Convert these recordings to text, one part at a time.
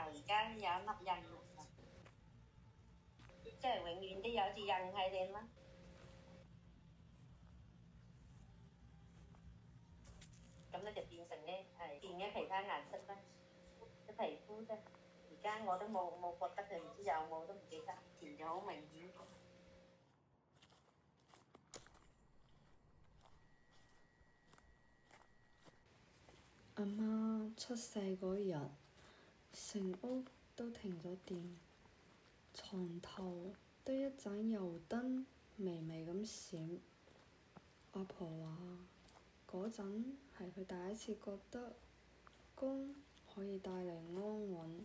而家有一粒印，即係永遠都有隻印喺度啦。咁咧就變成咧係變咗其他顏色啦，啲皮膚啫。而家我都冇覺得佢，唔知有冇都唔記得，以前就好明顯。阿媽出世嗰日，成屋都停咗電，床頭得一盞油燈微微咁閃。阿婆話嗰陣係佢第一次覺得光可以帶嚟安穩。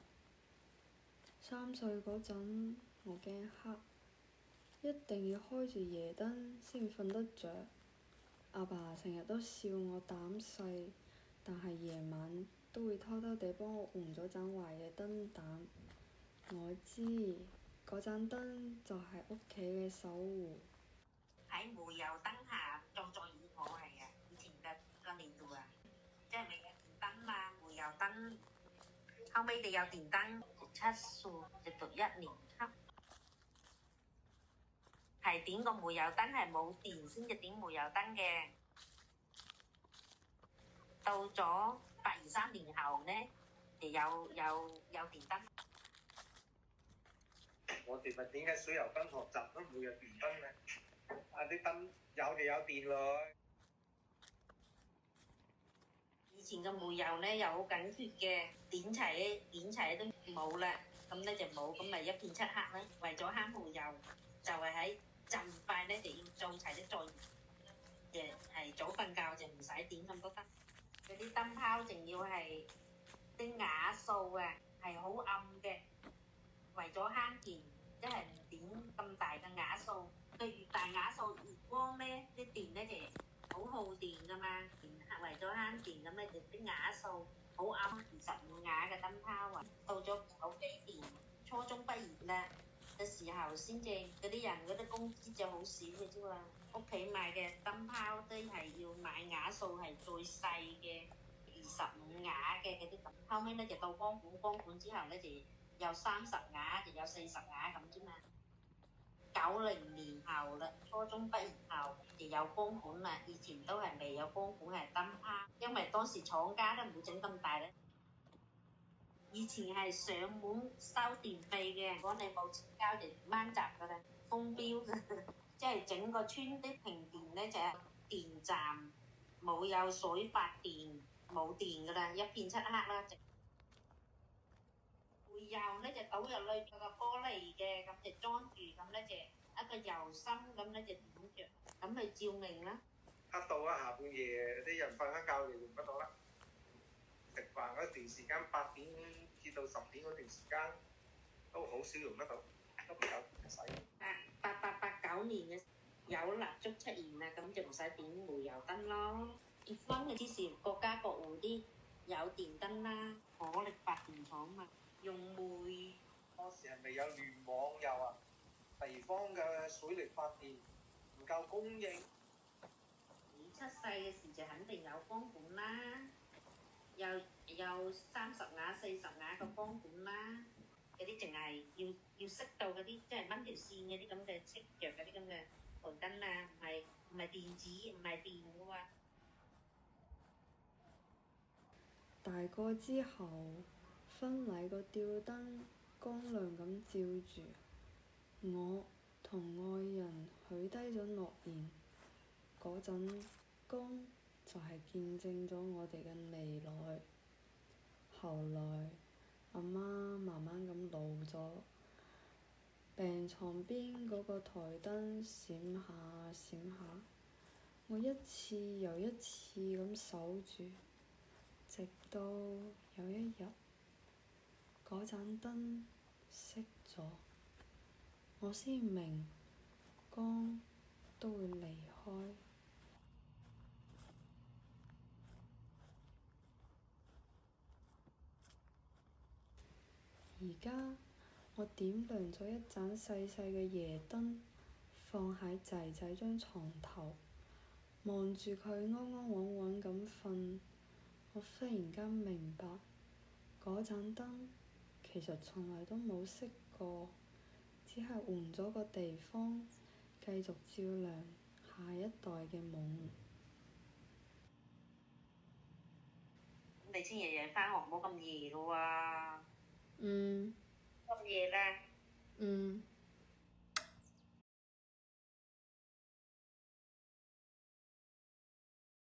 3歲嗰陣，我驚黑，一定要開住夜燈先瞓得着。阿爸成日都笑我膽細，但係夜晚都會偷偷地幫我換咗盞壞嘅燈膽。我知嗰盞燈就係屋企嘅守護。喺煤油燈下做作業，我係啊，以前個年代啊，即係未有電燈嘛，煤油燈。後尾就有電燈，就7歲就讀1年級，係點個煤油燈係冇電先至點煤油燈嘅。到咗823年後呢，就有電燈。我哋咪點解水油燈學習都冇有電燈咧？啲燈有就有電咯。以前嘅煤油呢又好緊缺嘅，點齊都冇啦，咁呢就冇，咁咪一片漆黑啦。為咗慳煤油，就係喺盡快呢就要做齊啲作業，係早瞓覺就唔使點咁多燈。嗰啲燈泡仲要係啲瓦數啊，係好暗嘅，為咗慳電，即係唔點咁大嘅瓦數。佢越大瓦數越光呢，啲電呢就好耗電噶嘛。為咗慳電咁咧，就啲瓦數好暗，25瓦嘅燈泡啊。到咗9幾年，初中畢業啦嘅時候，先至嗰啲人嗰啲工資就好少嘅啫喎。屋企買嘅燈泡都係要買瓦數係最細嘅25瓦嘅嗰啲燈。後尾咧就到光管之後咧就有30瓦，就有40瓦咁啫嘛。90年後啦，初中畢業後就有光管啦。以前都係未有光管，係燈泡，因為當時廠家都唔會整咁大咧。以前係上門收電費嘅，如果你冇錢交就掹閘噶啦，封標嘅。即係整個村啲停電咧，就係電站冇有水發電，冇電噶啦，一片漆黑啦。煤油咧就倒入裏邊個玻璃嘅，咁就裝住，咁咧就一個油芯，咁咧就點着，咁去照明啦。黑到啊，下半夜啲人瞓緊覺就用得到啦。食飯嗰段時間8點至到10點嗰段時間都好少用得到，都唔夠使。8889年嘅有蠟燭出現啦，咁就唔使點煤油燈咯。結婚嘅之時，各家各戶啲有電燈啦，火力發電廠嘛。用煤，當時係未有聯網又啊，地方嘅水力發電唔夠供應。你出世嘅時就肯定有光管啦，有30瓦、40瓦嘅光管啦。嗰啲淨係要識到嗰啲，即係掹條線嗰啲咁嘅識着嗰啲咁嘅台燈啊，唔係電子，唔係電嘅喎。大個之後，婚禮個吊燈光亮咁照住我，同愛人許低咗諾言。嗰陣光就係見證咗我哋嘅未來。後來阿媽慢慢咁老咗，病床邊嗰個台燈閃下閃下，我一次又一次咁守住，直到有一日嗰盞燈熄咗，我先明光都會離開。而家我點亮咗一盞細細嘅夜燈，放喺仔仔張床頭，望住佢安安穩穩咁瞓，我忽然間明白，嗰盞燈其其實從來都冇熄過，只係換咗個地方，繼續照亮下一代嘅夢。你聽日日返學唔好咁夜咯喎。嗯。咁夜啦。嗯。